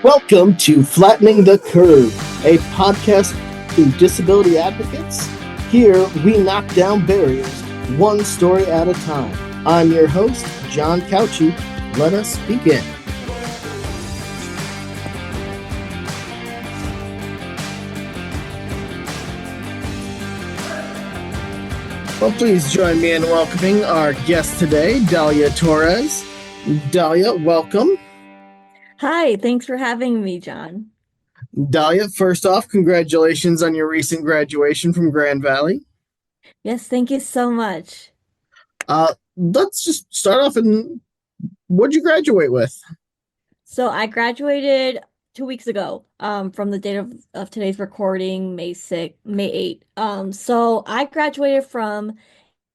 Welcome to Flattening the Curve, a podcast to disability advocates. Here, we knock down barriers one story at a time. I'm your host, John Couchy. Let us begin. Well, please join me in welcoming our guest today, Dalia Torres. Dalia, welcome. Hi, thanks for having me, John. Dalia, first off, congratulations on your recent graduation from Grand Valley. Yes, thank you so much. Let's just start off and what'd you graduate with? So I graduated 2 weeks ago, from the date of today's recording, May 8th. So I graduated from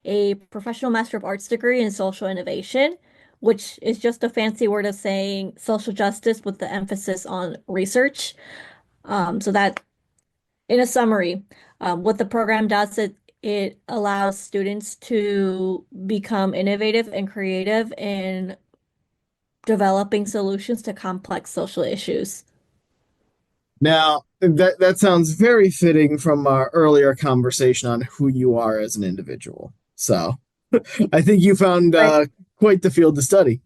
a professional Master of Arts degree in social innovation, which is just a fancy word of saying social justice with the emphasis on research. So that in a summary, what the program does, it allows students to become innovative and creative in developing solutions to complex social issues. Now, that sounds very fitting from our earlier conversation on who you are as an individual. So, I think you found Right. quite the field to study.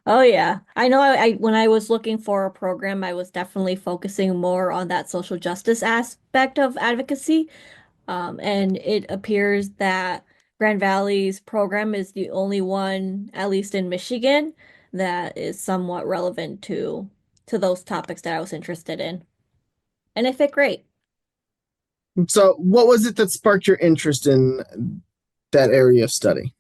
Oh yeah. I know when I was looking for a program, I was definitely focusing more on that social justice aspect of advocacy. And it appears that Grand Valley's program is the only one, at least in Michigan, that is somewhat relevant to those topics that I was interested in. And it fit great. So, what was it that sparked your interest in that area of study?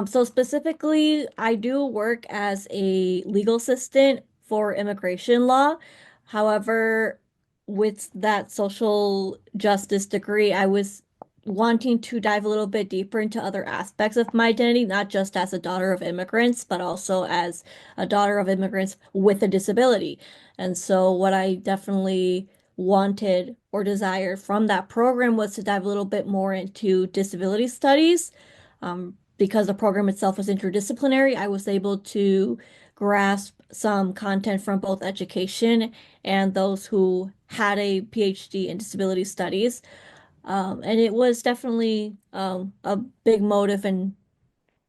So specifically, I do work as a legal assistant for immigration law. However, with that social justice degree, I was wanting to dive a little bit deeper into other aspects of my identity, not just as a daughter of immigrants, but also as a daughter of immigrants with a disability. And so what I definitely wanted or desired from that program was to dive a little bit more into disability studies. Because the program itself was interdisciplinary, I was able to grasp some content from both education and those who had a PhD in disability studies. And it was definitely a big motive and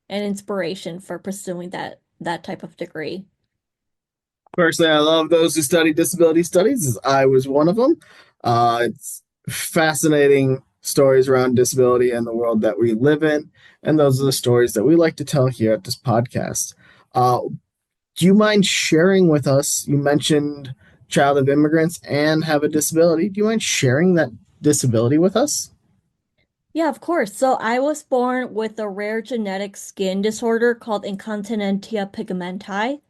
inspiration for pursuing that type of degree. Personally, I love those who study disability studies, as I was one of them. It's fascinating stories around disability and the world that we live in, and those are the stories that we like to tell here at this podcast. Uh, do you mind sharing with us? You mentioned child of immigrants and have a disability. Do you mind sharing that disability with us? Yeah, of course. So I was born with a rare genetic skin disorder called incontinentia pigmenti,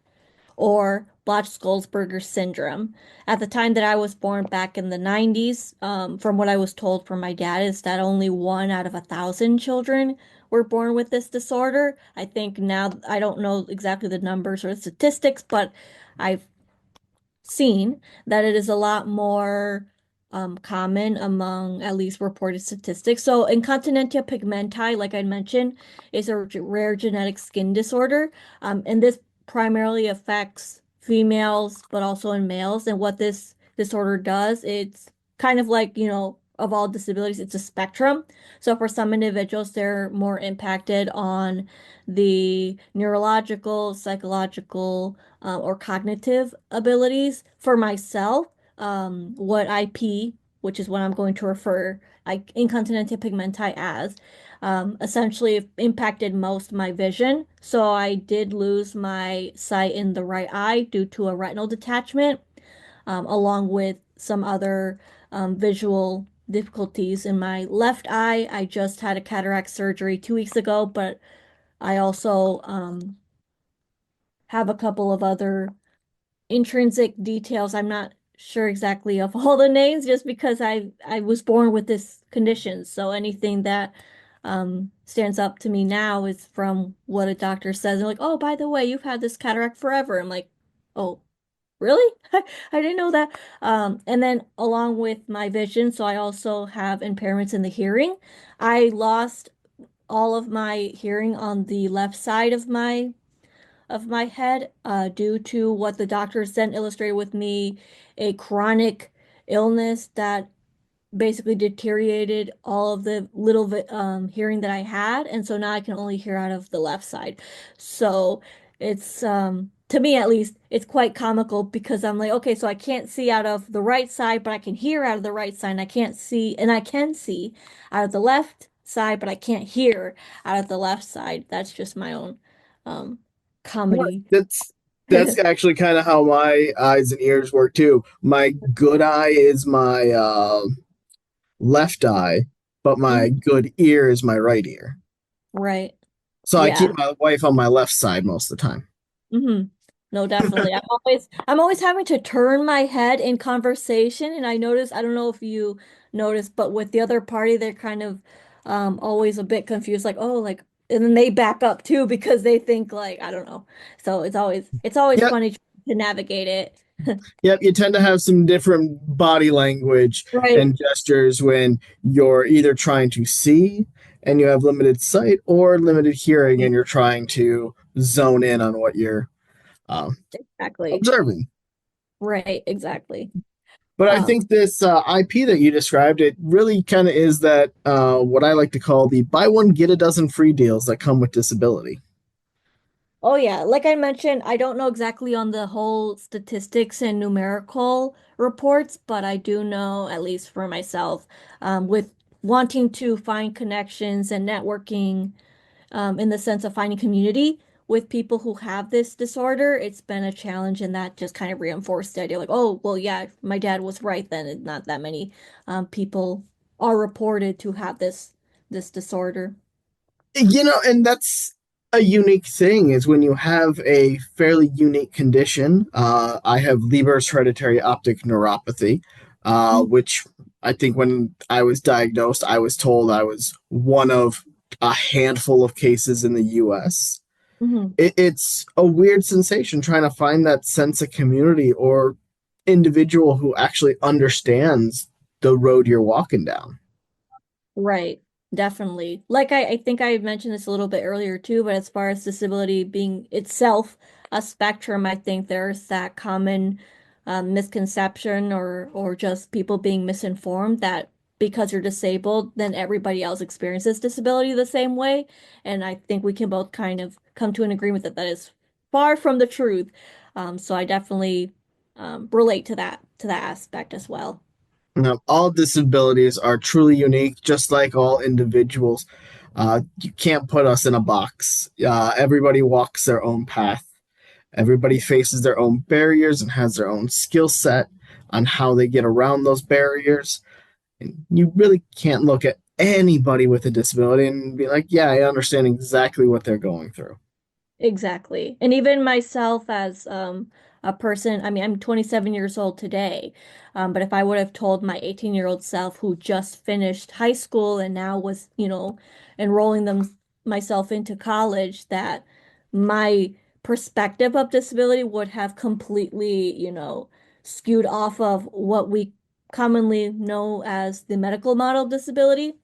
or Black-Scholes-Berger syndrome. At the time that I was born back in the 90s, from what I was told from my dad, is that only 1 out of 1,000 children were born with this disorder. I think now, I don't know exactly the numbers or the statistics, but I've seen that it is a lot more common among at least reported statistics. So incontinentia pigmenti, like I mentioned, is a rare genetic skin disorder, and this primarily affects females, but also in males. And what this disorder does, it's kind of like, of all disabilities, it's a spectrum. So for some individuals, they're more impacted on the neurological, psychological, or cognitive abilities. For myself, what IP, which is what I'm going to refer incontinentia pigmenti as, essentially impacted most my vision. So I did lose my sight in the right eye due to a retinal detachment, along with some other visual difficulties in my left eye. I just had a cataract surgery 2 weeks ago, but I also have a couple of other intrinsic details. I'm not sure exactly of all the names just because I was born with this condition. So anything that stands up to me now is from what a doctor says. They're like, "Oh, by the way, you've had this cataract forever." I'm like, "Oh, really? I didn't know that." And then along with my vision, so I also have impairments in the hearing. I lost all of my hearing on the left side of my of my head due to what the doctors then illustrated with me, a chronic illness that basically deteriorated all of the little hearing that I had, and so now I can only hear out of the left side. So it's to me at least, it's quite comical because I'm like, okay, so I can't see out of the right side, but I can hear out of the right side, and I can see out of the left side, but I can't hear out of the left side. That's just my own um What? comedy. That's actually kind of how my eyes and ears work too. My good eye is my left eye, but my Mhm. good ear is my right ear. Right. So I keep Yeah. my wife on my left side most of the time. hmm No, definitely. I'm always having to turn my head in conversation, and I don't know if you noticed, but with the other party, they're kind of always a bit confused, like, oh, like, and then they back up too because they think like, I don't know. So it's always Yep, funny to navigate it. yep. You tend to have some different body language Right. and gestures when you're either trying to see and you have limited sight or limited hearing and you're trying to zone in on what you're um, Exactly. observing. Right, exactly. But I Um, think this IP that you described, it really kind of is that what I like to call the buy one get a dozen free deals that come with disability. Oh yeah, like I mentioned, I don't know exactly on the whole statistics and numerical reports, but I do know, at least for myself, with wanting to find connections and networking, in the sense of finding community with people who have this disorder, it's been a challenge, and that just kind of reinforced the idea, like, oh, well, yeah, my dad was right then, and not that many people are reported to have this disorder. And that's a unique thing is when you have a fairly unique condition. I have Leber's hereditary optic neuropathy, which I think when I was diagnosed, I was told I was one of a handful of cases in the US. Mhm. It's a weird sensation trying to find that sense of community or individual who actually understands the road you're walking down. Right, definitely. Like I think I mentioned this a little bit earlier too, but as far as disability being itself a spectrum, I think there's that common misconception or just people being misinformed that because you're disabled, then everybody else experiences disability the same way. And I think we can both kind of come to an agreement that that is far from the truth. So I definitely relate to that aspect as well. All disabilities are truly unique, just like all individuals. You can't put us in a box. Everybody walks their own path. Everybody faces their own barriers and has their own skill set on how they get around those barriers. And you really can't look at anybody with a disability and be like, yeah, I understand exactly what they're going through. Exactly. And even myself as a person, I mean, I'm 27 years old today. But if I would have told my 18-year-old self who just finished high school and now was, enrolling them myself into college, that my perspective of disability would have completely, skewed off of what we commonly know as the medical model of disability,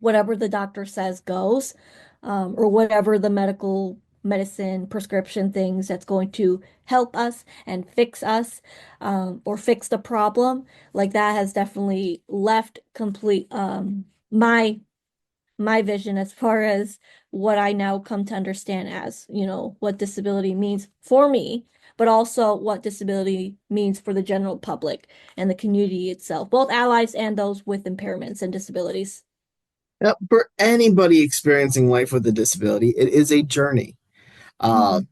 whatever the doctor says goes, or whatever the medicine prescription things that's going to help us and fix us, or fix the problem. Like that has definitely left complete my vision as far as what I now come to understand as, what disability means for me, but also what disability means for the general public and the community itself, both allies and those with impairments and disabilities. Now, for anybody experiencing life with a disability, it is a journey. Uh, Mhm.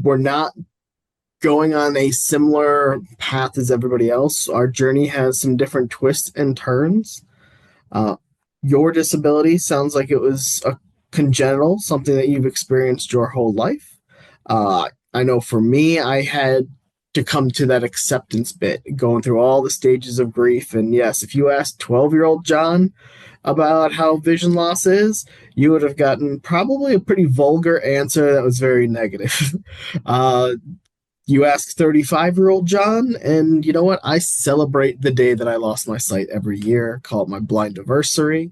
we're not going on a similar path as everybody else. Our journey has some different twists and turns. Uh, your disability sounds like it was a congenital, something that you've experienced your whole life. I know for me, I had to come to that acceptance bit, going through all the stages of grief. And yes, if you asked 12-year-old John about how vision loss is, you would have gotten probably a pretty vulgar answer that was very negative. uh, you ask 35-year-old John, and you know what? I celebrate the day that I lost my sight every year, call it my blind anniversary,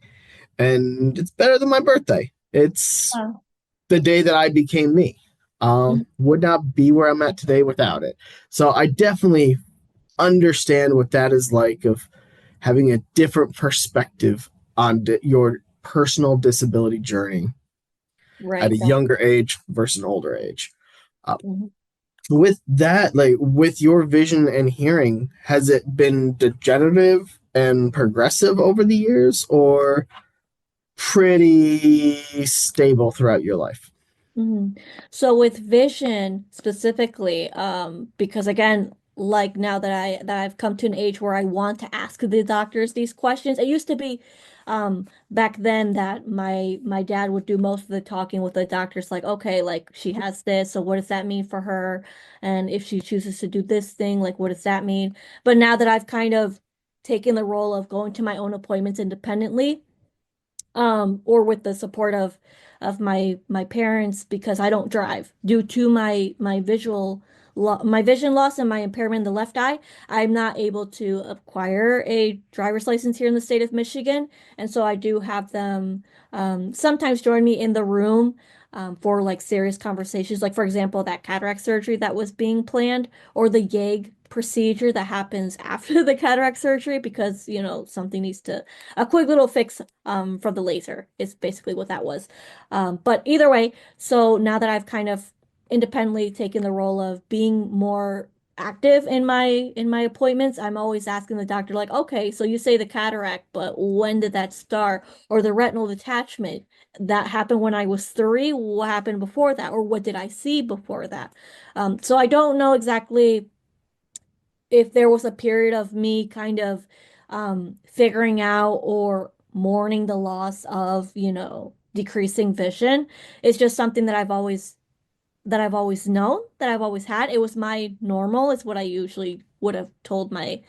and it's better than my birthday. It's Oh, the day that I became me. Mhm. Would not be where I'm at today without it. So I definitely understand what that is like of having a different perspective on your personal disability journey at Right. a younger age versus an older age. Uh, Mhm. with that, like with your vision and hearing, has it been degenerative and progressive over the years or pretty stable throughout your life? Mhm. So with vision specifically, because again, like now that I've come to an age where I want to ask the doctors these questions. It used to be back then that my dad would do most of the talking with the doctors, like, okay, like she has this, so what does that mean for her? And if she chooses to do this thing, like what does that mean? But now that I've kind of taken the role of going to my own appointments independently, or with the support of my parents because I don't drive due to my vision loss and my impairment in the left eye. I'm not able to acquire a driver's license here in the state of Michigan, and so I do have them sometimes join me in the room for like serious conversations, like for example that cataract surgery that was being planned or the YAG procedure that happens after the cataract surgery because something needs to a quick little fix from the laser is basically what that was. But either way, so now that I've kind of independently taken the role of being more active in my appointments, I'm always asking the doctor like, okay, so you say the cataract, but when did that start? Or the retinal detachment that happened when I was 3, what happened before that? Or what did I see before that? So I don't know exactly if there was a period of me kind of figuring out or mourning the loss of, decreasing vision. It's just something that I've always known, that I've always had. It was my normal. It's what I usually would have told my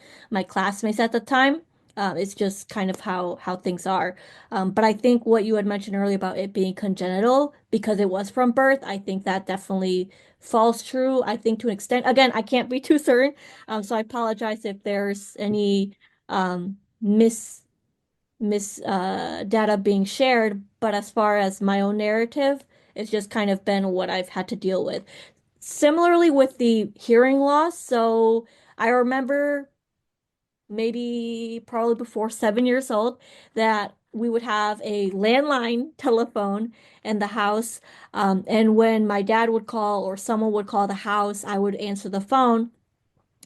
classmates at the time. It's just kind of how things are. But I think what you had mentioned earlier about it being congenital because it was from birth, I think that definitely falls true. I think to an extent. Again, I can't be too certain. So I apologize if there's any mis data being shared. But as far as my own narrative, it's just kind of been what I've had to deal with. Similarly with the hearing loss, so I remember maybe probably before 7 years old that we would have a landline telephone in the house. And when my dad would call or someone would call the house, I would answer the phone.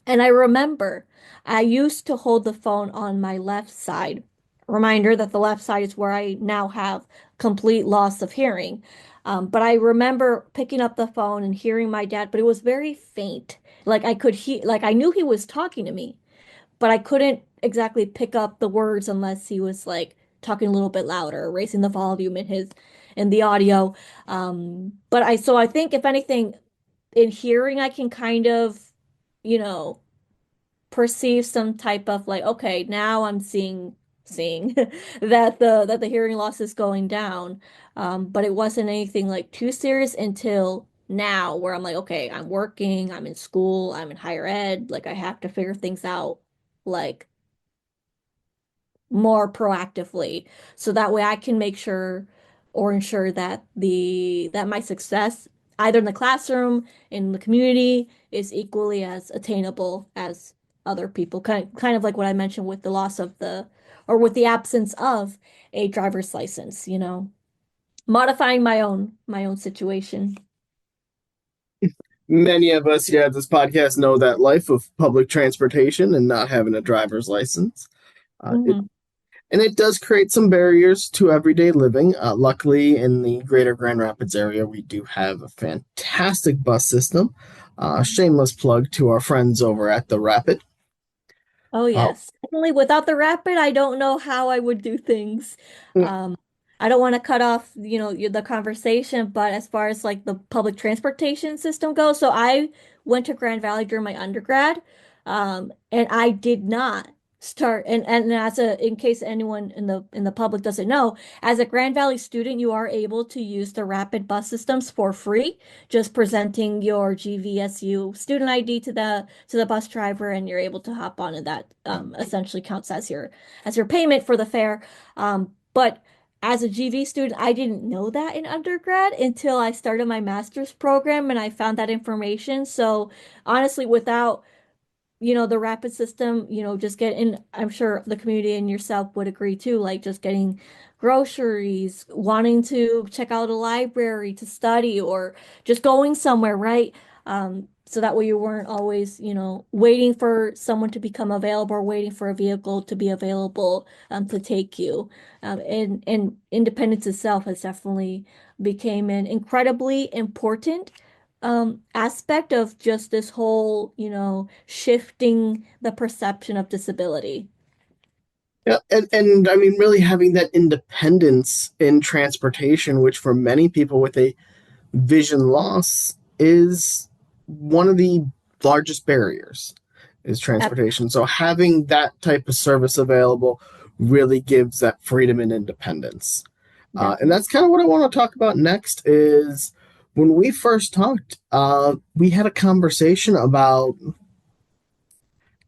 And I remember I used to hold the phone on my left side. Reminder that the left side is where I now have complete loss of hearing. But I remember picking up the phone and hearing my dad, but it was very faint. Like I could hear, like I knew he was talking to me, but I couldn't exactly pick up the words unless he was like talking a little bit louder, raising the volume in the audio. But I think if anything, in hearing, I can kind of, you know, perceive some type of like, okay, now I'm seeing that the hearing loss is going down. But it wasn't anything like too serious until now where I'm like, okay, I'm working, I'm in school, I'm in higher ed, like I have to figure things out like more proactively so that way I can make sure or ensure that my success either in the classroom in the community is equally as attainable as other people kind of like what I mentioned with the loss of the or with the absence of a driver's license, modifying my own situation. Many of us here at this podcast know that life of public transportation and not having a driver's license. It Hmm. and it does create some barriers to everyday living. Luckily, in the greater Grand Rapids area, we do have a fantastic bus system. Shameless plug to our friends over at the Rapid. Oh Uh, yes. Definitely without the rapid, I don't know how I would do things. Um, I don't want to cut off, the conversation, but as far as like the public transportation system goes, so I went to Grand Valley during my undergrad, and I did not start and as a in case anyone in the public doesn't know, as a Grand Valley student, you are able to use the rapid bus systems for free, just presenting your GVSU student ID to the bus driver, and you're able to hop on, and that essentially counts as your payment for the fare. But as a GV student, I didn't know that in undergrad until I started my master's program and I found that information. So honestly, without the rapid system, just getting, I'm sure the community and yourself would agree too, like just getting groceries, wanting to check out a library to study or just going somewhere, right? So that way you weren't always, waiting for someone to become available or waiting for a vehicle to be available to take you. And independence itself has definitely became an incredibly important aspect of just this whole, shifting the perception of disability. Yeah, and I mean, really having that independence in transportation, which for many people with a vision loss is one of the largest barriers is Ab- transportation. So having that type of service available really gives that freedom and independence. And Definitely. that's kind of what I want to talk about next is when we first talked, we had a conversation about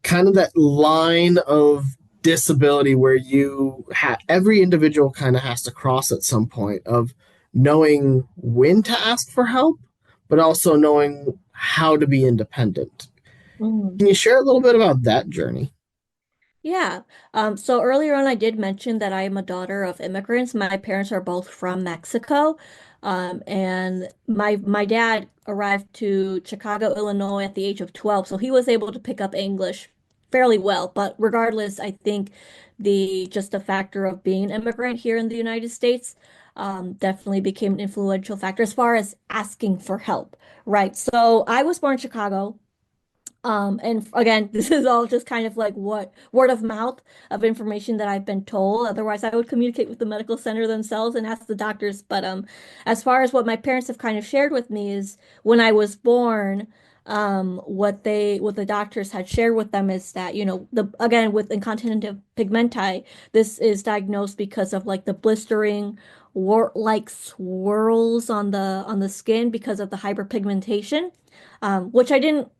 kind of that line of disability where every individual kind of has to cross at some point of knowing when to ask for help but also knowing how to be independent. Mhm. Can you share a little bit about that journey? Yeah. So earlier on, I did mention that I am a daughter of immigrants. My parents are both from Mexico. And my dad arrived to Chicago, Illinois at the age of 12, so he was able to pick up English fairly well. But regardless, I think the factor of being an immigrant here in the United States definitely became an influential factor as far as asking for help, right? So I was born in Chicago. And again, this is all just kind of like what word of mouth of information that I've been told. Otherwise, I would communicate with the medical center themselves and ask the doctors. But as far as what my parents have kind of shared with me is when I was born, what the doctors had shared with them is that, the again with incontinent pigmenti, this is diagnosed because of like the blistering wart-like swirls on the skin because of the hyperpigmentation, which I didn't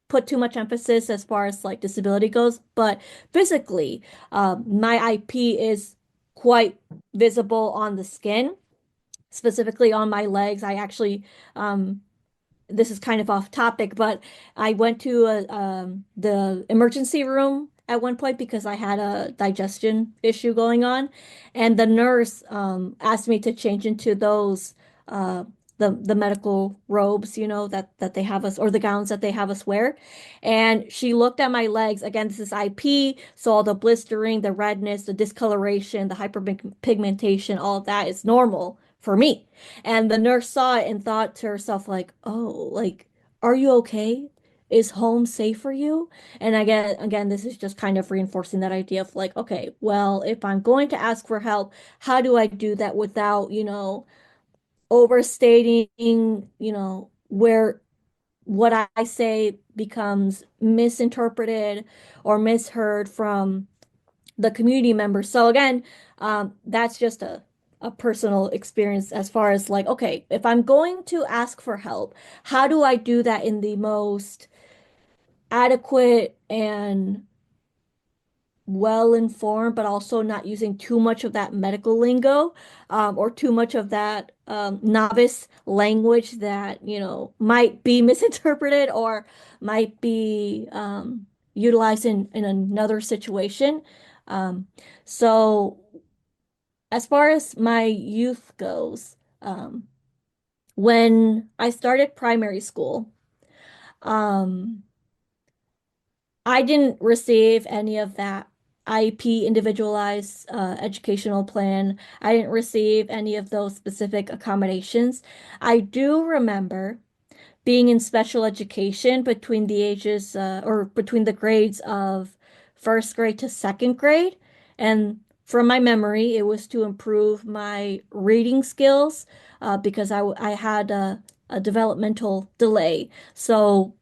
put too much emphasis as far as like disability goes, but physically, my IP is quite visible on the skin, specifically on my legs. I actually this is kind of off topic, but I went to the emergency room at one point because I had a digestion issue going on, and the nurse asked me to change into those uh, the medical robes, that they have us or the gowns that they have us wear, and she looked at my legs. Again, this is IP, so all the blistering, the redness, the discoloration, the hyperpigmentation, all of that is normal for me. And the nurse saw it and thought to herself, like, oh, like, are you okay? Is home safe for you? And again, this is just kind of reinforcing that idea of like, okay, well, if I'm going to ask for help, how do I do that without, overstating, where what I say becomes misinterpreted or misheard from the community members. So again, that's just a personal experience as far as like, okay, if I'm going to ask for help, how do I do that in the most adequate and well informed, but also not using too much of that medical lingo, or too much of that novice language that, might be misinterpreted or might be utilized in another situation. Um, so, as far as my youth goes, when I started primary school, um, I didn't receive any of that IEP individualized educational plan. I didn't receive any of those specific accommodations. I do remember being in special education between the ages or between the grades of first grade to second grade. And from my memory, it was to improve my reading skills because I had a developmental delay. So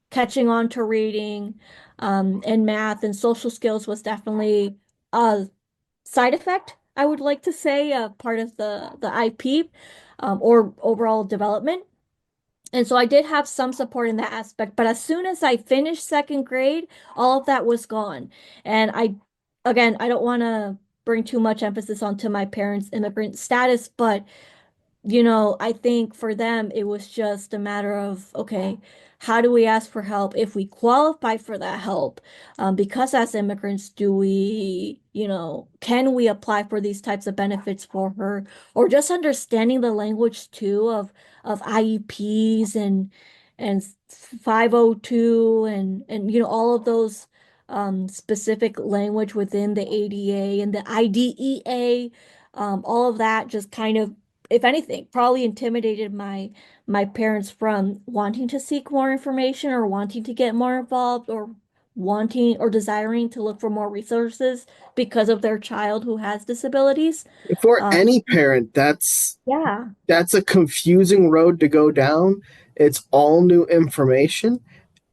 catching on to reading and math and social skills was definitely a side effect, I would like to say, part of the IP or overall development. And so I did have some support in that aspect, but as soon as I finished second grade, all of that was gone. And again, I don't want to bring too much emphasis onto my parents' immigrant status, but I think for them, it was just a matter of, okay, how do we ask for help if we qualify for that help? Because as immigrants, do we, can we apply for these types of benefits for her? Or just understanding the language too of IEPs and 502 and all of those specific language within the ADA and the IDEA, all of that just kind of if anything, probably intimidated my parents from wanting to seek more information or wanting to get more involved or wanting or desiring to look for more resources because of their child who has disabilities. For Um, any parent, yeah, that's a confusing road to go down. It's all new information.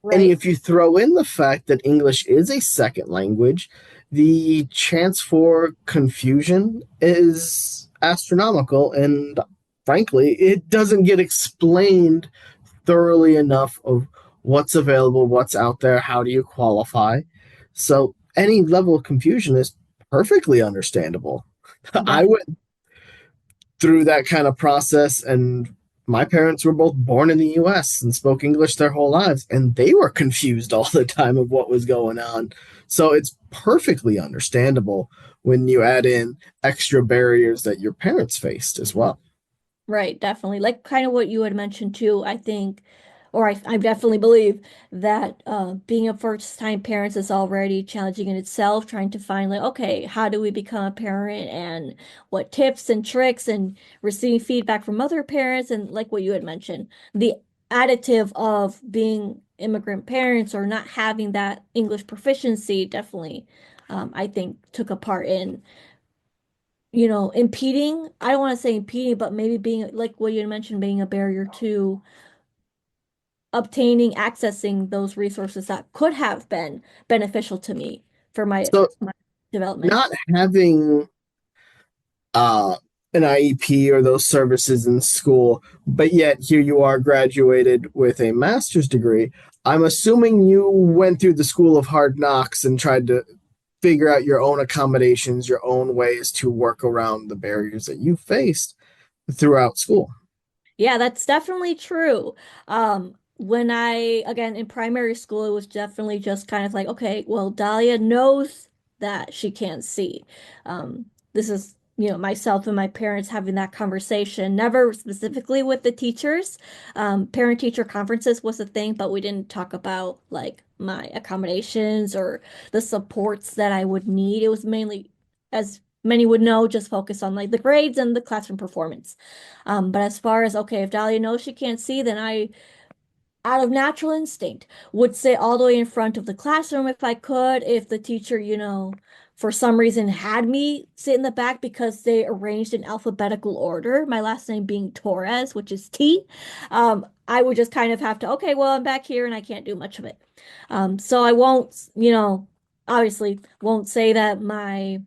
And right, if you throw in the fact that English is a second language, the chance for confusion is astronomical. And frankly, it doesn't get explained thoroughly enough of what's available, what's out there, how do you qualify. So any level of confusion is perfectly understandable. I definitely. went through that kind of process, and my parents were both born in the US and spoke English their whole lives, and they were confused all the time of what was going on. So it's perfectly understandable when you add in extra barriers that your parents faced as well. Right, definitely. Like kind of what you had mentioned too, I think, or I definitely believe that being a first-time parent is already challenging in itself, trying to find like, okay, how do we become a parent and what tips and tricks and receiving feedback from other parents and like what you had mentioned, the additive of being immigrant parents or not having that English proficiency definitely, I think took a part in impeding, I don't want to say impeding, but maybe being like what you mentioned, being a barrier to obtaining, accessing those resources that could have been beneficial to me for So my development. not having uh, an IEP or those services in school, but yet here you are graduated with a master's degree. I'm assuming you went through the school of hard knocks and tried to figure out your own accommodations, your own ways to work around the barriers that you faced throughout school. Yeah, that's definitely true. When again, in primary school, it was definitely just kind of like, okay, well, Dahlia knows that she can't see. This is, myself and my parents having that conversation, never specifically with the teachers. Parent-teacher conferences was a thing, but we didn't talk about like my accommodations or the supports that I would need. It was mainly, as many would know, just focused on like the grades and the classroom performance. But as far as, okay, if Dahlia knows she can't see, then I, out of natural instinct, would sit all the way in front of the classroom if I could. If the teacher, for some reason had me sit in the back because they arranged in alphabetical order, my last name being Torres, which is T, I would just kind of have to, okay, well, I'm back here and I can't do much of it. So I won't, obviously won't say that my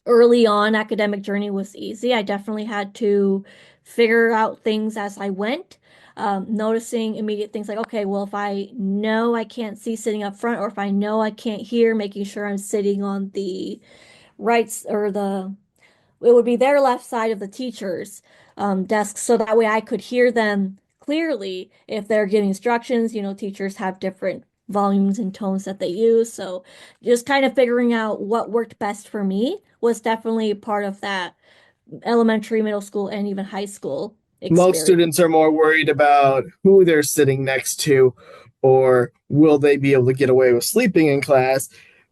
early on academic journey was easy. I definitely had to figure out things as I went, noticing immediate things like, okay, well, if I know I can't see sitting up front, or if I know I can't hear, making sure I'm sitting on the or it would be their left side of the teacher's desk, so that way I could hear them clearly if they're giving instructions. Teachers have different volumes and tones that they use. So just kind of figuring out what worked best for me was definitely part of that elementary, middle school, and even high school Most experience. students are more worried about who they're sitting next to or will they be able to get away with sleeping in class.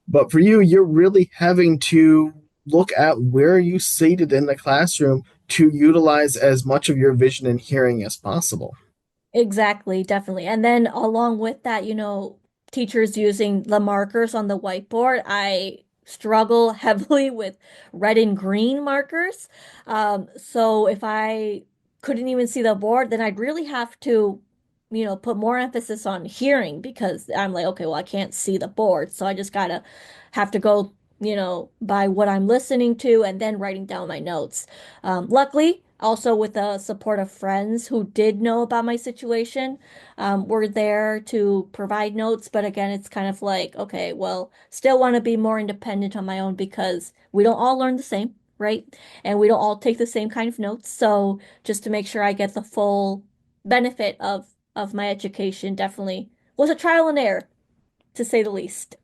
But for you, you're really having to look at where you seated in the classroom to utilize as much of your vision and hearing as possible. Exactly, definitely. And then along with that, teachers using the markers on the whiteboard, I struggle heavily with red and green markers. So if I couldn't even see the board, then I'd really have to, put more emphasis on hearing because I'm like, okay, well, I can't see the board. So I just gotta have to go, by what I'm listening to and then writing down my notes. Luckily, also with the support of friends who did know about my situation, were there to provide notes. But again, it's kind of like, okay, well, still want to be more independent on my own because we don't all learn the same, right? And we don't all take the same kind of notes. So just to make sure I get the full benefit of my education, definitely was a trial and error, to say the least.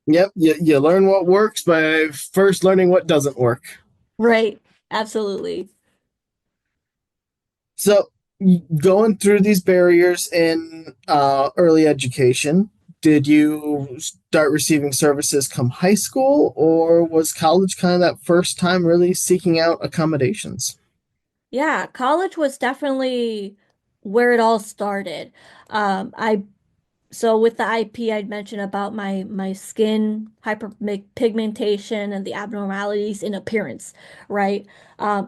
Yep, you learn what works by first learning what doesn't work. Right. Absolutely. So, going through these barriers in early education, did you start receiving services come high school, or was college kind of that first time really seeking out accommodations? Yeah, college was definitely where it all started. I So with the IP I'd mentioned about my skin hyperpigmentation and the abnormalities in appearance, right?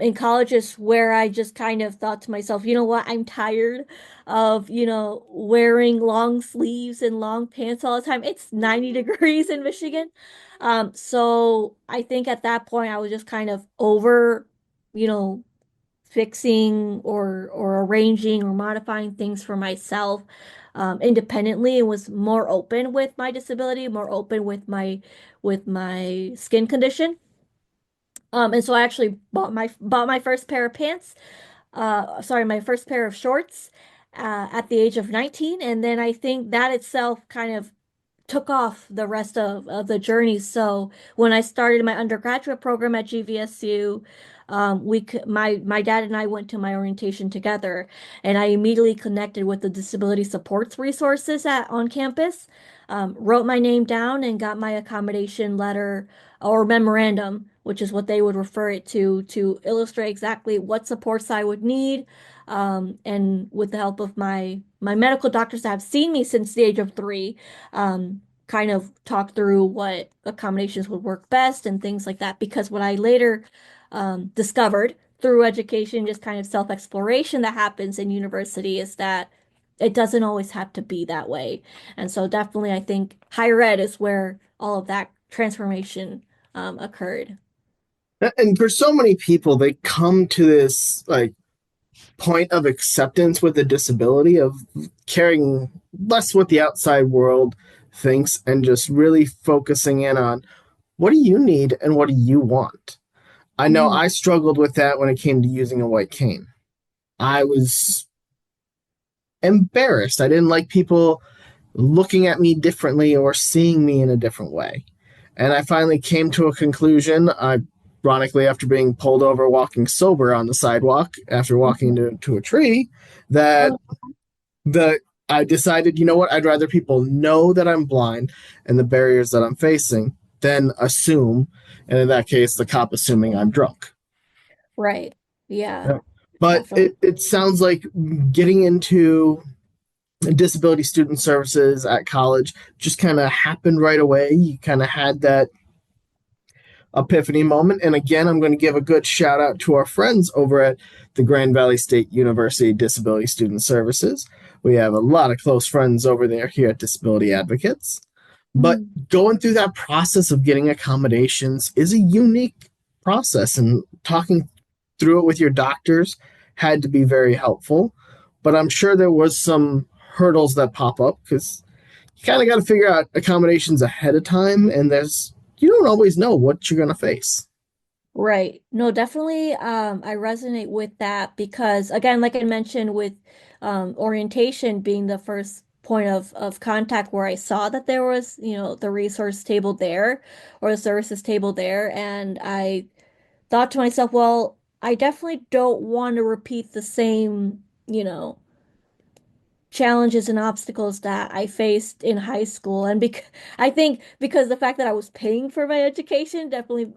In college is where I just kind of thought to myself, you know what? I'm tired of, wearing long sleeves and long pants all the time. It's 90 degrees in Michigan. So I think at that point I was just kind of over, you know, fixing or arranging or modifying things for myself independently and was more open with my disability, more open with my skin condition. And so I actually bought my first pair of pants, sorry, my first pair of shorts at the age of 19, and then I think that itself kind of took off the rest of the journey. So when I started my undergraduate program at GVSU, my dad and I went to my orientation together, and I immediately connected with the disability supports resources at on campus, wrote my name down, and got my accommodation letter or memorandum, which is what they would refer it to illustrate exactly what supports I would need. And with the help of my medical doctors that have seen me since the age of 3, kind of talk through what accommodations would work best and things like that. Because what I later discovered through education, just kind of self-exploration that happens in university, is that it doesn't always have to be that way. And so definitely I think higher ed is where all of that transformation occurred. And for so many people, they come to this like point of acceptance with a disability of caring less what the outside world thinks and just really focusing in on what do you need and what do you want. I know Mm, I struggled with that when it came to using a white cane. I was embarrassed. I didn't like people looking at me differently or seeing me in a different way. And I finally came to a conclusion, ironically, after being pulled over walking sober on the sidewalk after walking mhm. into a tree, that Oh, the I decided, you know what, I'd rather people know that I'm blind and the barriers that I'm facing than assume, and in that case, the cop assuming I'm drunk. right. Yeah, Yeah. But definitely. it sounds like getting into disability student services at college just kind of happened right away. You kind of had that epiphany moment. And again, I'm going to give a good shout out to our friends over at the Grand Valley State University Disability Student Services. We have a lot of close friends over there here at Disability Advocates. But Mm, going through that process of getting accommodations is a unique process, and talking through it with your doctors had to be very helpful. But I'm sure there was some hurdles that pop up because you kind of got to figure out accommodations ahead of time, and there's you don't always know what you're going to face. right. No, definitely I resonate with that because again, like I mentioned with orientation being the first point of contact where I saw that there was, the resource table there or the services table there, and I thought to myself, well, I definitely don't want to repeat the same, challenges and obstacles that I faced in high school. And I think because the fact that I was paying for my education definitely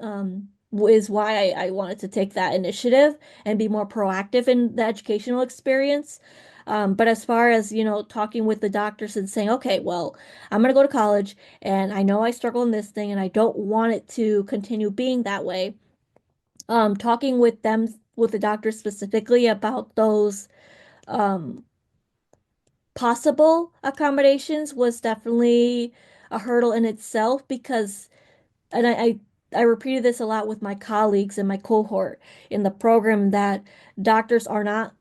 is why I wanted to take that initiative and be more proactive in the educational experience. But as far as, talking with the doctors and saying, okay, well, I'm going to go to college and I know I struggle in this thing and I don't want it to continue being that way. Talking with them, with the doctors specifically about those um, possible accommodations was definitely a hurdle in itself because, and I repeated this a lot with my colleagues in my cohort in the program that doctors are not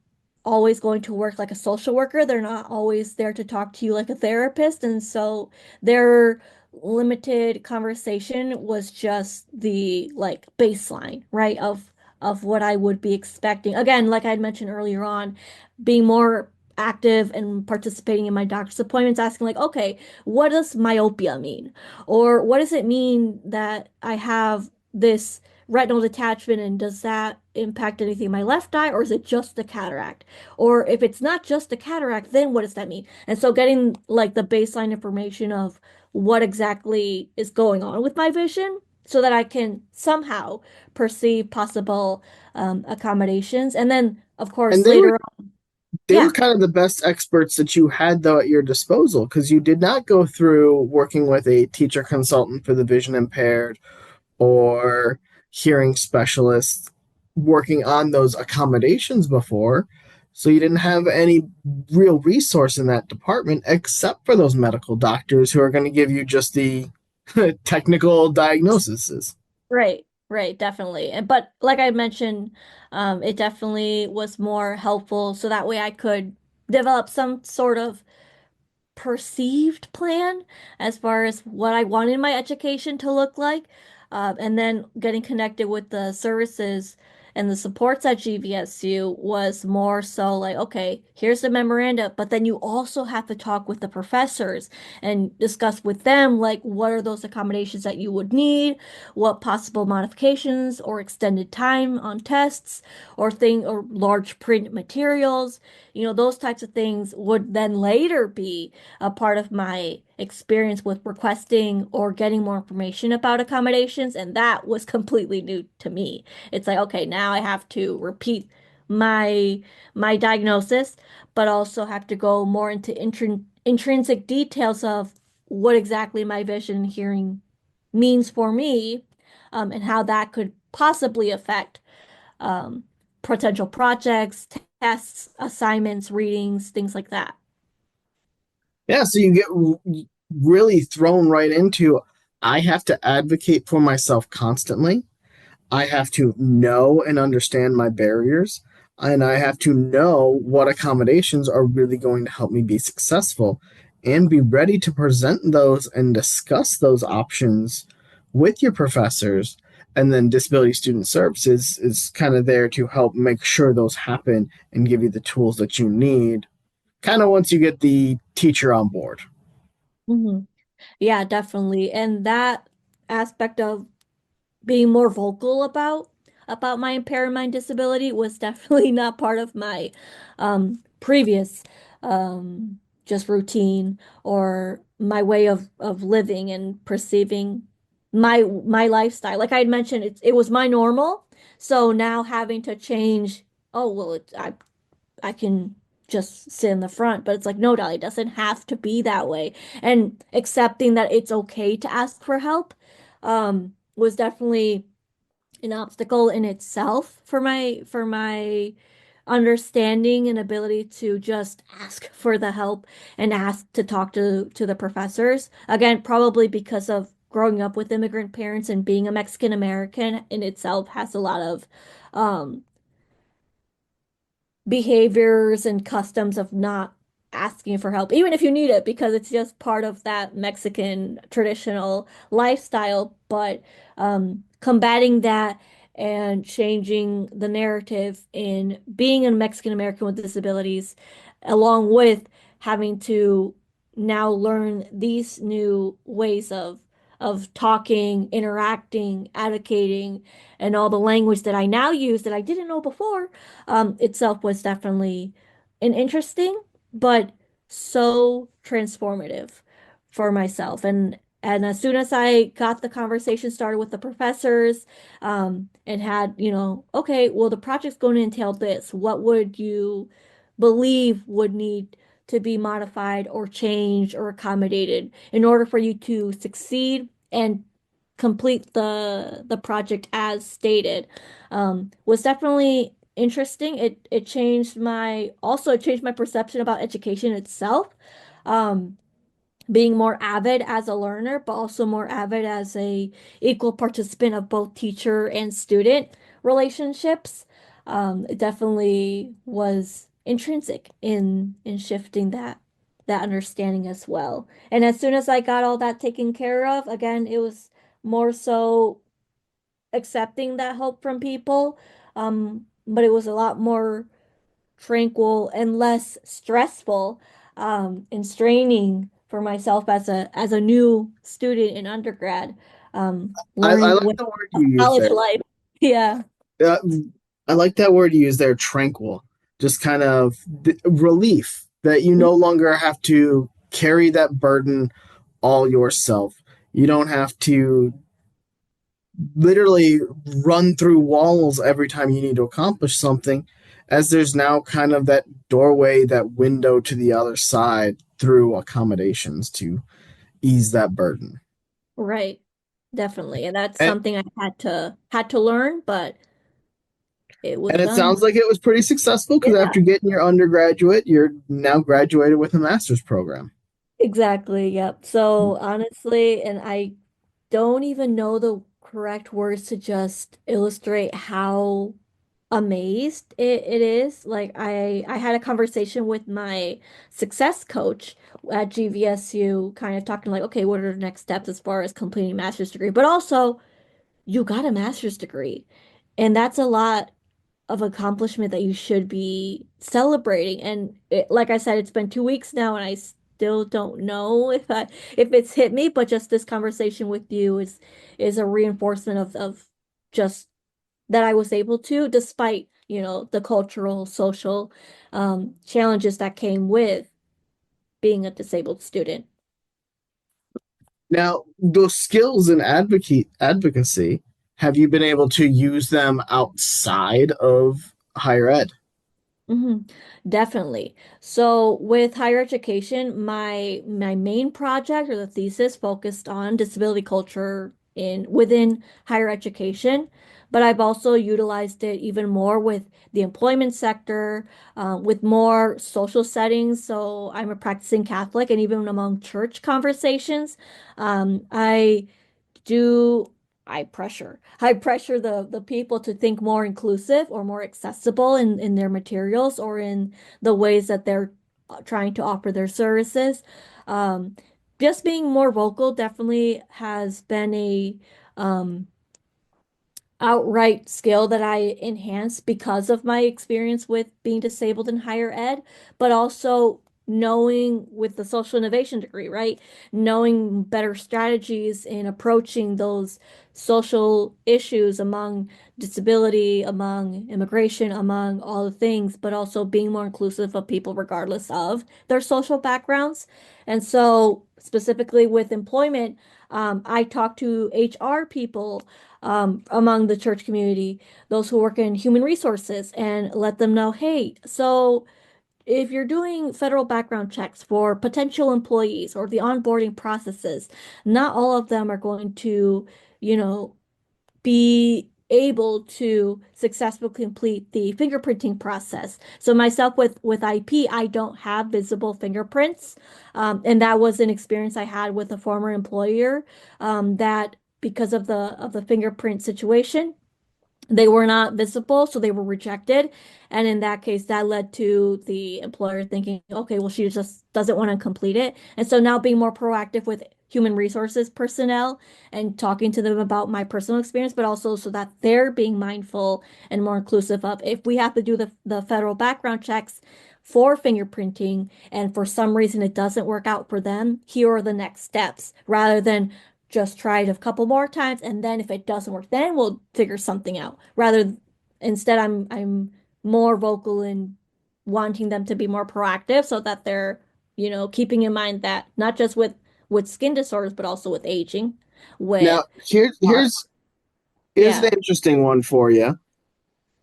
always going to work like a social worker. They're not always there to talk to you like a therapist. And so their limited conversation was just the like baseline, right, of what I would be expecting. Again, like I mentioned earlier on, being more active and participating in my doctor's appointments, asking like, okay, what does myopia mean? Or what does it mean that I have this retinal detachment and does that impact anything in my left eye or is it just the cataract? Or if it's not just the cataract, then what does that mean? And so getting like the baseline information of what exactly is going on with my vision so that I can somehow perceive possible accommodations. And then, of And course, they were later on, they were yeah, kind of the best experts that you had though at your disposal because you did not go through working with a teacher consultant for the vision impaired or hearing specialists working on those accommodations before. So you didn't have any real resource in that department except for those medical doctors who are going to give you just the technical diagnoses. right, right, definitely. But like I mentioned, it definitely was more helpful so that way I could develop some sort of perceived plan as far as what I wanted my education to look like. And then getting connected with the services and the supports at GVSU was more so like, okay, here's the memoranda, but then you also have to talk with the professors and discuss with them, like, what are those accommodations that you would need, what possible modifications or extended time on tests or large print materials, those types of things would then later be a part of my experience with requesting or getting more information about accommodations, and that was completely new to me. It's like, okay, now I have to repeat my my diagnosis, but also have to go more into intrinsic details of what exactly my vision and hearing means for me, and how that could possibly affect um, potential projects, tests, assignments, readings, things like that. Yeah, so you get really thrown right into I have to advocate for myself constantly. I have to know and understand my barriers, and I have to know what accommodations are really going to help me be successful and be ready to present those and discuss those options with your professors. And then Disability Student Services is kind of there to help make sure those happen and give you the tools that you need, kind of once you get the teacher on board. Mhm. Yeah, definitely. And that aspect of being more vocal about my impairment, my disability was definitely not part of my previous just routine or my way of living and perceiving my lifestyle. Like I had mentioned, it was my normal. So now having to change, oh well, I can just sit in the front, but it's like, no, Dolly, it doesn't have to be that way. And accepting that it's okay to ask for help was definitely an obstacle in itself for my understanding and ability to just ask for the help and ask to talk to the professors. Again, probably because of growing up with immigrant parents and being a Mexican American in itself has a lot of um behaviors and customs of not asking for help, even if you need it, because it's just part of that Mexican traditional lifestyle. But combating that and changing the narrative in being a Mexican American with disabilities, along with having to now learn these new ways of talking, interacting, advocating, and all the language that I now use that I didn't know before itself was definitely an interesting, but so transformative for myself. And as soon as I got the conversation started with the professors, and had, okay, well, the project's going to entail this. What would you believe would need to be modified or changed or accommodated in order for you to succeed and complete the project as stated, was definitely interesting. It changed my perception about education itself. Um, being more avid as a learner, but also more avid as a equal participant of both teacher and student relationships. It definitely was intrinsic in shifting that understanding as well. And as soon as I got all that taken care of, again, it was more so accepting that help from people. But it was a lot more tranquil and less stressful and straining for myself as a new student in undergrad, I learning like with the word you use college there. life. Yeah, Uh, I like that word you use there, tranquil. Just kind of relief that you no longer have to carry that burden all yourself. You don't have to literally run through walls every time you need to accomplish something, as there's now kind of that doorway, that window to the other side through accommodations to ease that burden. right. Definitely. And that's And, something I had to learn, but it was and it done. sounds like it was pretty successful because Yeah, after getting your undergraduate, you're now graduated with a master's program. exactly. Yep. So honestly, and I don't even know the correct words to just illustrate how amazed it is. Like I had a conversation with my success coach at GVSU, kind of talking like, okay, what are the next steps as far as completing a master's degree? But also, you got a master's degree, and that's a lot of accomplishment that you should be celebrating. And like I said, it's been 2 weeks now, and I still don't know if it's hit me. But just this conversation with you is a reinforcement of just that I was able to, despite, the cultural, social challenges that came with being a disabled student. Now, those skills in advocacy, have you been able to use them outside of higher ed? hmm Definitely. So with higher education, my main project or the thesis focused on disability culture in within higher education, but I've also utilized it even more with the employment sector, with more social settings. So I'm a practicing Catholic, and even among church conversations, I do I pressure the people to think more inclusive or more accessible in their materials or in the ways that they're trying to offer their services. Um, just being more vocal definitely has been a um, outright skill that I enhanced because of my experience with being disabled in higher ed, but also knowing with the social innovation degree, right? Knowing better strategies in approaching those social issues among disability, among immigration, among all the things, but also being more inclusive of people regardless of their social backgrounds. And so, specifically with employment, I talk to HR people among the church community, those who work in human resources, and let them know, hey, so if you're doing federal background checks for potential employees or the onboarding processes, not all of them are going to, you know, be able to successfully complete the fingerprinting process. So myself with IP, I don't have visible fingerprints, and that was an experience I had with a former employer that because of the fingerprint situation, they were not visible, so they were rejected. And in that case, that led to the employer thinking, okay, well, she just doesn't want to complete it. And so now being more proactive with human resources personnel and talking to them about my personal experience, but also so that they're being mindful and more inclusive of if we have to do the federal background checks for fingerprinting and for some reason it doesn't work out for them, here are the next steps rather than just try it a couple more times and then if it doesn't work then we'll figure something out rather instead I'm more vocal in wanting them to be more proactive so that they're keeping in mind that not just with skin disorders but also with aging with Now, here, our here's an yeah. interesting one for you.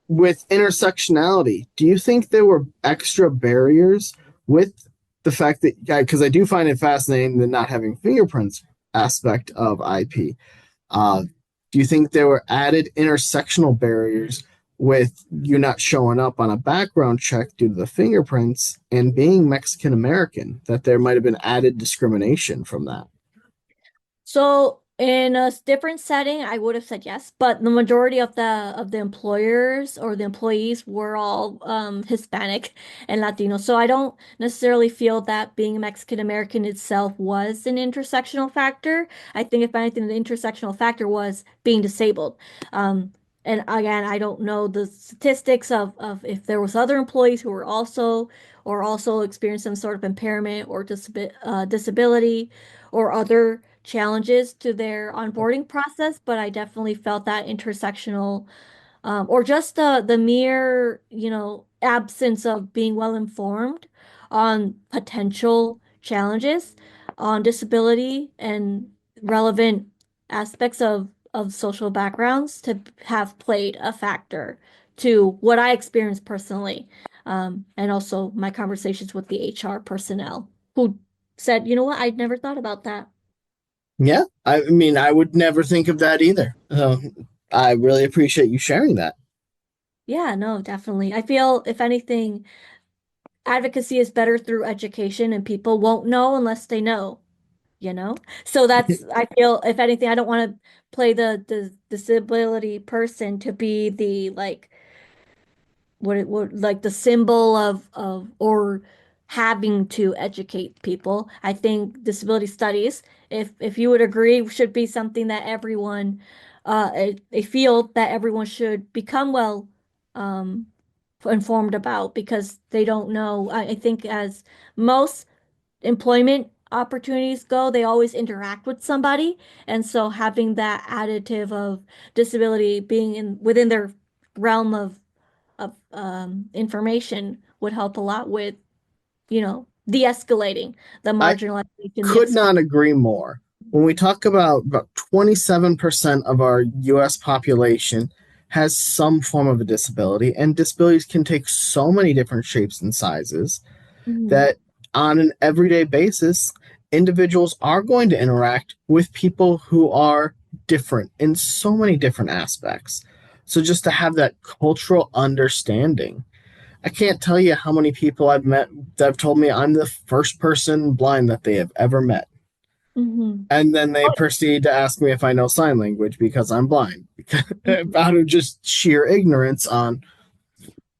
With intersectionality, do you think there were extra barriers with the fact that, because I do find it fascinating the not having fingerprints aspect of IP. Uh, do you think there were added intersectional barriers with you not showing up on a background check due to the fingerprints and being Mexican American, that there might have been added discrimination from that. So in a different setting, I would have said yes, but the majority of the employers or the employees were all Hispanic and Latino. So I don't necessarily feel that being Mexican American itself was an intersectional factor. I think if anything, the intersectional factor was being disabled. Um, and again, I don't know the statistics of if there was other employees who were also experienced some sort of impairment or disability or other challenges to their onboarding process, but I definitely felt that intersectional or just the mere, absence of being well informed on potential challenges on disability and relevant aspects of social backgrounds to have played a factor to what I experienced personally. And also my conversations with the HR personnel who said, you know what, I'd never thought about that. Yeah, I mean, I would never think of that either. I really appreciate you sharing that. Yeah, no, definitely. I feel if anything, advocacy is better through education and people won't know unless they know, you know? So that's, I feel if anything, I don't want to play the disability person to be the like what it would like the symbol of or having to educate people. I think disability studies, if you would agree, should be something that everyone a field that everyone should become well um informed about because they don't know. I think as most employment opportunities go, they always interact with somebody. And so having that additive of disability being in within their realm of information would help a lot with, de-escalating the I marginalization, the could not exclusion. agree more. When we talk about 27% of our US population has some form of a disability, and disabilities can take so many different shapes and sizes Mhm. that on an everyday basis, individuals are going to interact with people who are different in so many different aspects. So just to have that cultural understanding, I can't tell you how many people I've met that have told me I'm the first person blind that they have ever met. Mhm. And then they proceed to ask me if I know sign language because I'm blind, Mhm. out of just sheer ignorance on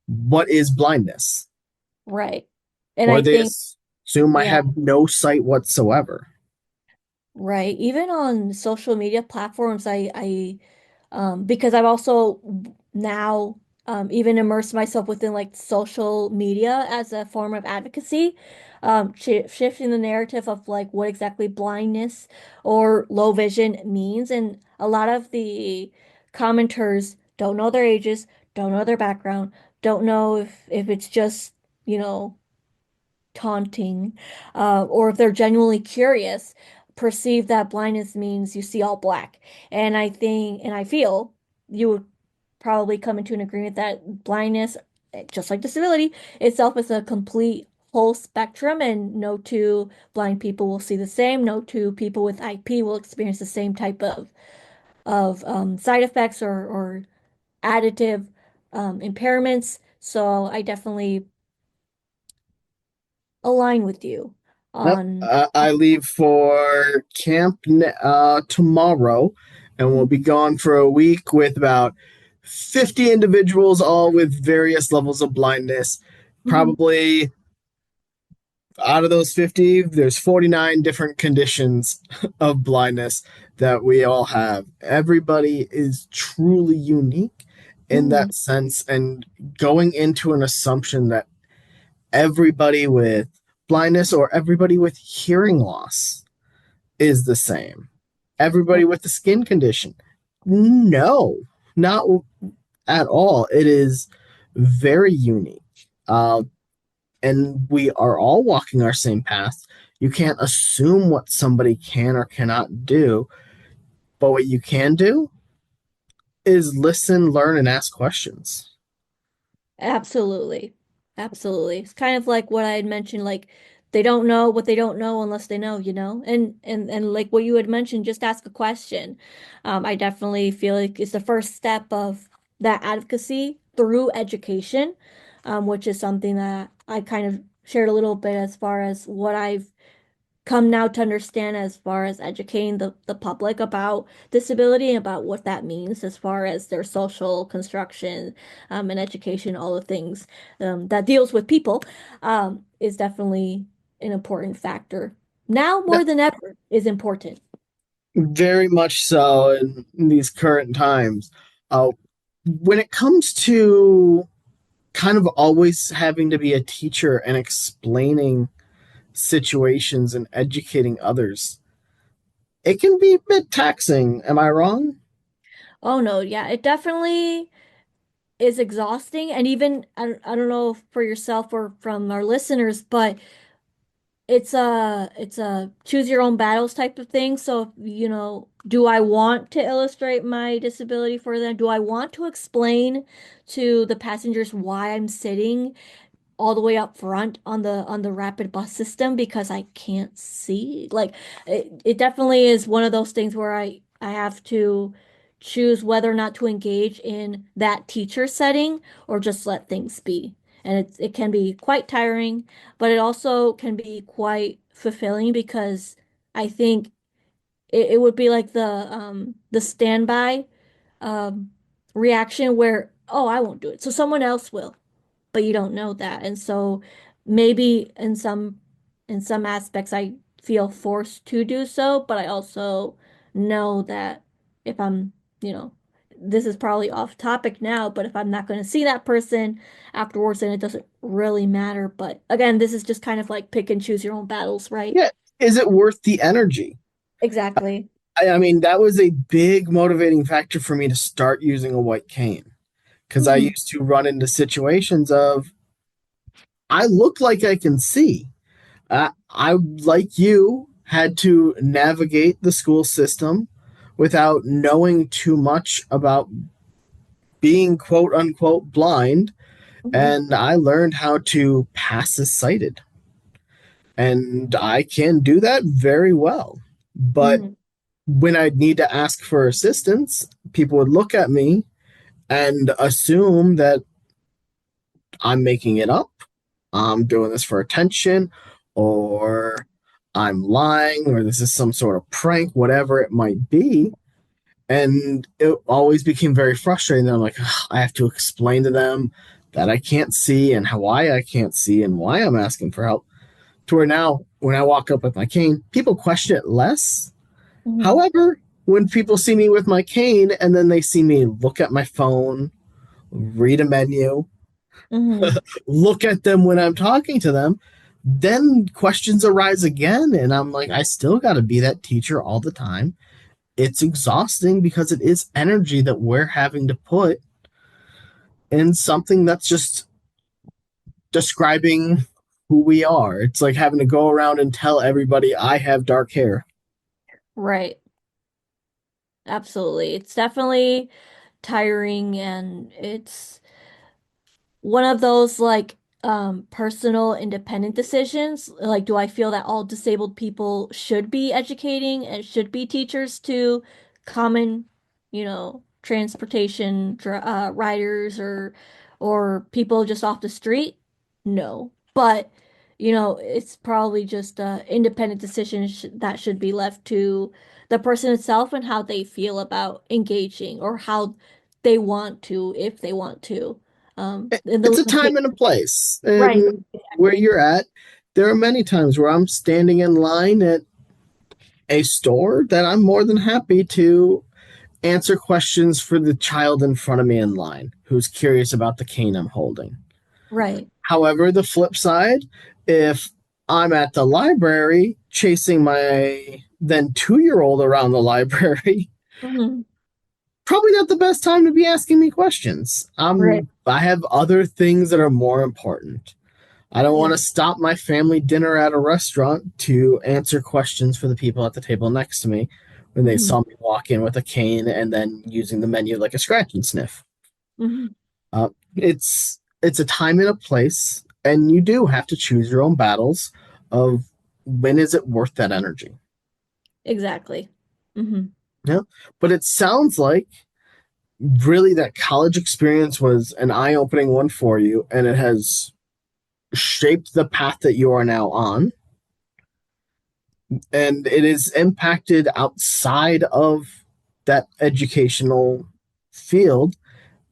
what is blindness. Right. And Or I they think, assume I yeah, have no sight whatsoever. right. Even on social media platforms, because I've also now even immersed myself within like social media as a form of advocacy, shifting the narrative of like what exactly blindness or low vision means. And a lot of the commenters don't know their ages, don't know their background, don't know if it's just, you know, taunting, or if they're genuinely curious, perceive that blindness means you see all black. And I think, and I feel you would probably come into an agreement that blindness, just like disability itself, is a complete whole spectrum, and no two blind people will see the same. No two people with IP will experience the same type of side effects or additive impairments. So I definitely align with you Yep. on. I leave for camp tomorrow, and we'll be gone for a week with about 50 individuals, all with various levels of blindness. Mhm. Probably out of those 50, there's 49 different conditions of blindness that we all have. Everybody is truly unique in Mhm. that sense, and going into an assumption that everybody with blindness or everybody with hearing loss is the same. Right. Everybody with the skin condition. No, not at all. It is very unique. And we are all walking our same path. You can't assume what somebody can or cannot do, but what you can do is listen, learn, and ask questions. Absolutely. Absolutely. It's kind of like what I had mentioned, like they don't know what they don't know unless they know, you know? And like what you had mentioned, just ask a question. I definitely feel like it's the first step of that advocacy through education, which is something that I kind of shared a little bit as far as what I've come now to understand as far as educating the public about disability and about what that means as far as their social construction, and education, all the things, that deals with people, is definitely an important factor. Now more That, than ever is important. very much so in these current times. Uh, when it comes to kind of always having to be a teacher and explaining situations and educating others, it can be a bit taxing. Am I wrong? Oh no, yeah, it definitely is exhausting. And even I don't know for yourself or from our listeners, but it's a choose your own battles type of thing. So, do I want to illustrate my disability for them? Do I want to explain to the passengers why I'm sitting all the way up front on the rapid bus system because I can't see? Like, it definitely is one of those things where I have to choose whether or not to engage in that teacher setting or just let things be. And it can be quite tiring, but it also can be quite fulfilling because I think it would be like the standby um reaction where, oh, I won't do it, so someone else will, but you don't know that. And so maybe in some aspects I feel forced to do so, but I also know that if I'm, you know, this is probably off topic now, but if I'm not going to see that person afterwards, then it doesn't really matter. But again, this is just kind of like pick and choose your own battles, right? Yeah. Is it worth the energy? Exactly. I mean, that was a big motivating factor for me to start using a white cane because I Hmm. used to run into situations of I look like I can see. I, like you, had to navigate the school system without knowing too much about being quote unquote blind, Hmm. and I learned how to pass as sighted. And I can do that very well. But Hmm. when I'd need to ask for assistance, people would look at me and assume that I'm making it up, I'm doing this for attention, or I'm lying, or this is some sort of prank, whatever it might be. And it always became very frustrating. I'm like, "Ugh, I have to explain to them that I can't see and how why I can't see and why I'm asking for help. To where now, when I walk up with my cane, people question it less. Hmm. However, when people see me with my cane and then they see me look at my phone, read a menu, Hmm. look at them when I'm talking to them, then questions arise again. And I'm like, I still got to be that teacher all the time. It's exhausting because it is energy that we're having to put in something that's just describing who we are. It's like having to go around and tell everybody I have dark hair. Right. Absolutely. It's definitely tiring, and it's one of those like personal independent decisions. Like, do I feel that all disabled people should be educating and should be teachers to common, transportation riders or people just off the street? No. But it's probably just a independent decision that should be left to the person itself and how they feel about engaging or how they want to, if they want to, and the It's a time limitation. and a place. Right, And where exactly. you're at, there are many times where I'm standing in line at a store that I'm more than happy to answer questions for the child in front of me in line who's curious about the cane I'm holding. Right. However, the flip side, if I'm at the library chasing my then 2 year old around the library, Hmm. probably not the best time to be asking me questions. Right. I have other things that are more important. I don't want to Ex- stop my family dinner at a restaurant to answer questions for the people at the table next to me when they mhm, saw me walk in with a cane and then using the menu like a scratch and sniff. mhm. It's a time and a place, and you do have to choose your own battles of when is it worth that energy. Exactly. Hmm. Yeah, but it sounds like really that college experience was an eye-opening one for you, and it has shaped the path that you are now on, and it is impacted outside of that educational field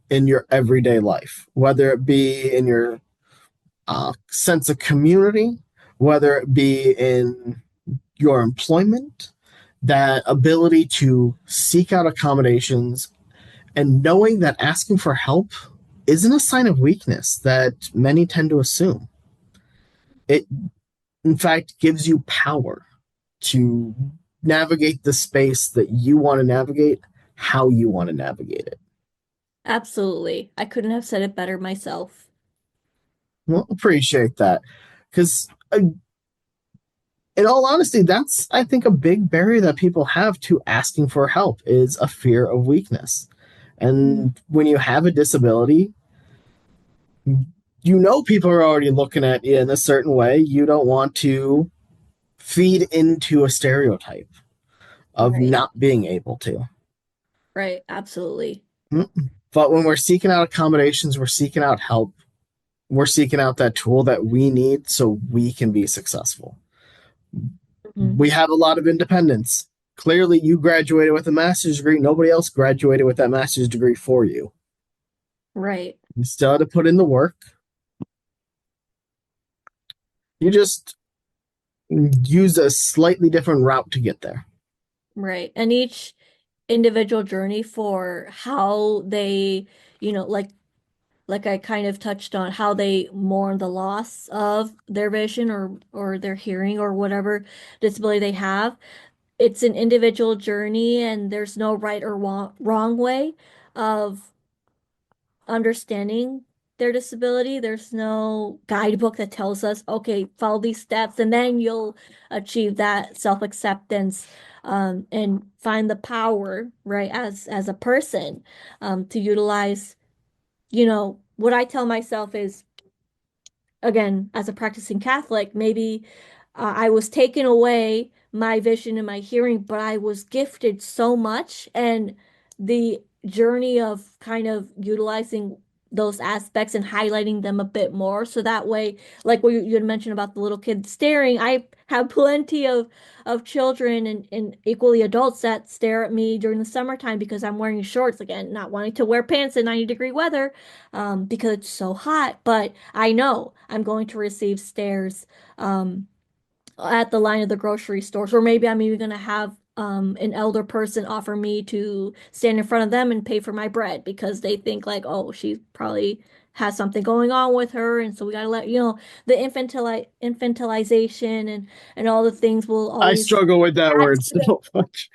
in your everyday life, whether it be in your sense of community, whether it be in your employment, that ability to seek out accommodations, and knowing that asking for help isn't a sign of weakness that many tend to assume. It, in fact, gives you power to navigate the space that you want to navigate, how you want to navigate it. Absolutely. I couldn't have said it better myself. Well, appreciate that. Because, in all honesty, that's, I think, a big barrier that people have to asking for help is a fear of weakness. Mm. And when you have a disability, people are already looking at you in a certain way. You don't want to feed into a stereotype of Right. not being able to. Right. Absolutely. But when we're seeking out accommodations, we're seeking out help, we're seeking out that tool that we need so we can be successful. Mhm. We have a lot of independence. Clearly, you graduated with a master's degree. Nobody else graduated with that master's degree for you. Right. You still had to put in the work. You just use a slightly different route to get there. Right. And each individual journey for how they, you know, like I kind of touched on how they mourn the loss of their vision or their hearing or whatever disability they have. It's an individual journey and there's no right or wrong way of understanding their disability. There's no guidebook that tells us, okay, follow these steps and then you'll achieve that self-acceptance, and find the power, right, as a person, to utilize, what I tell myself is, again, as a practicing Catholic, maybe I was taken away my vision and my hearing, but I was gifted so much. And the journey of kind of utilizing those aspects and highlighting them a bit more. So that way, like what you had mentioned about the little kid staring, I have plenty of children and equally adults that stare at me during the summertime because I'm wearing shorts again, not wanting to wear pants in 90-degree weather, because it's so hot. But I know I'm going to receive stares um, at the line of the grocery stores, or maybe I'm even going to have an elder person offer me to stand in front of them and pay for my bread because they think like, oh, she probably has something going on with her, and so we gotta let the infantilization and all the things will I always struggle with that add word to so much.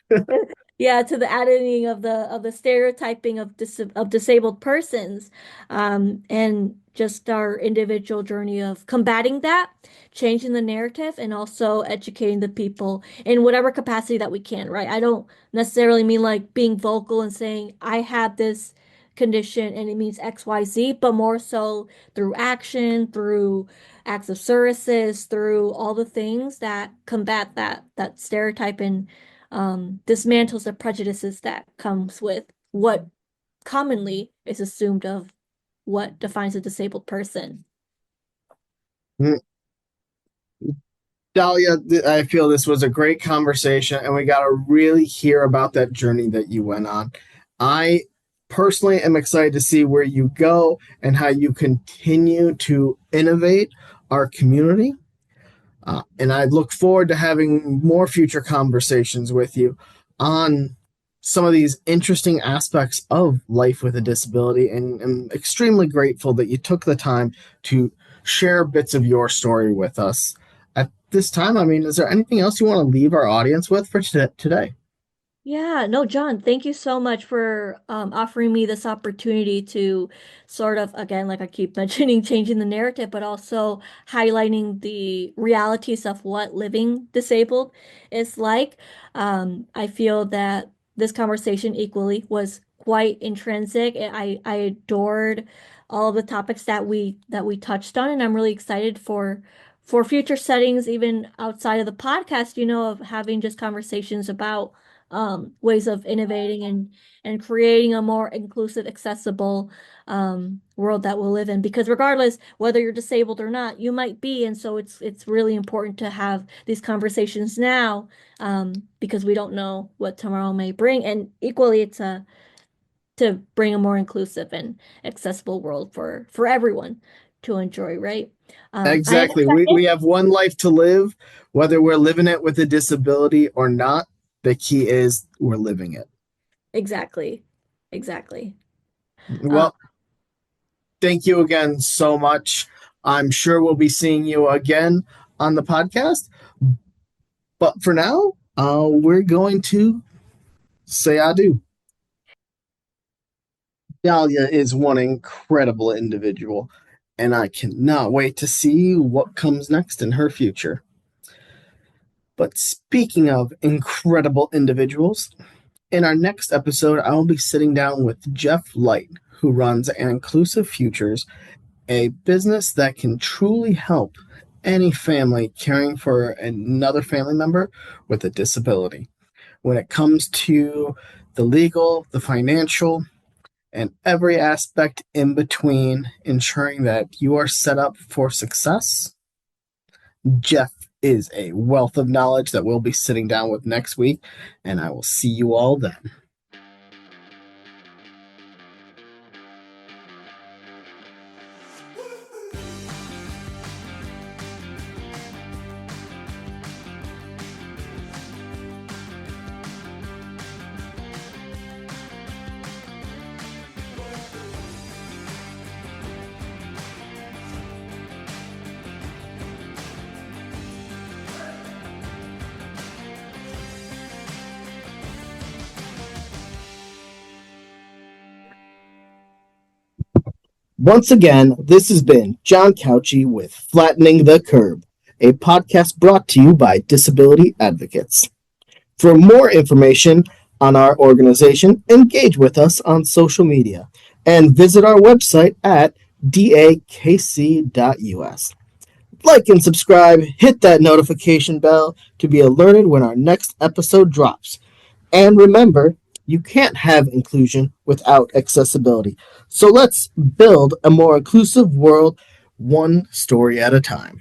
yeah, to the adding of the stereotyping of disabled persons, and just our individual journey of combating that, changing the narrative, and also educating the people in whatever capacity that we can, right? I don't necessarily mean like being vocal and saying I have this condition and it means XYZ, but more so through action, through acts of services, through all the things that combat that stereotype and dismantles the prejudices that comes with what commonly is assumed of what defines a disabled person. Dalia, I feel this was a great conversation, and we got to really hear about that journey that you went on. I personally am excited to see where you go and how you continue to innovate our community. And I look forward to having more future conversations with you on some of these interesting aspects of life with a disability. And I'm extremely grateful that you took the time to share bits of your story with us. At this time, I mean, is there anything else you want to leave our audience with for today? Yeah, no, John, thank you so much for offering me this opportunity to sort of, again, like I keep mentioning, changing the narrative, but also highlighting the realities of what living disabled is like. I feel that this conversation equally was quite intrinsic. I adored all of the topics that we touched on, and I'm really excited for future settings, even outside of the podcast, of having just conversations about ways of innovating and creating a more inclusive, accessible world that we'll live in. Because regardless whether you're disabled or not, you might be, and so it's really important to have these conversations now, because we don't know what tomorrow may bring. And equally, it's a to bring a more inclusive and accessible world for everyone to enjoy, right? I am Exactly. We excited. have one life to live, whether we're living it with a disability or not. The key is we're living it. Exactly. Exactly. Um, Well, thank you again so much. I'm sure we'll be seeing you again on the podcast. But for now, we're going to say adieu. Dahlia is one incredible individual, and I cannot wait to see what comes next in her future. But speaking of incredible individuals, in our next episode, I will be sitting down with Jeff Light, who runs An Inclusive Futures, a business that can truly help any family caring for another family member with a disability. When it comes to the legal, the financial, and every aspect in between, ensuring that you are set up for success, Jeff is a wealth of knowledge that we'll be sitting down with next week, and I will see you all then. Once again, this has been John Couchy with Flattening the Curb, a podcast brought to you by Disability Advocates. For more information on our organization, engage with us on social media and visit our website at dakc.us. Like and subscribe, hit that notification bell to be alerted when our next episode drops. And remember, you can't have inclusion without accessibility. So let's build a more inclusive world one story at a time.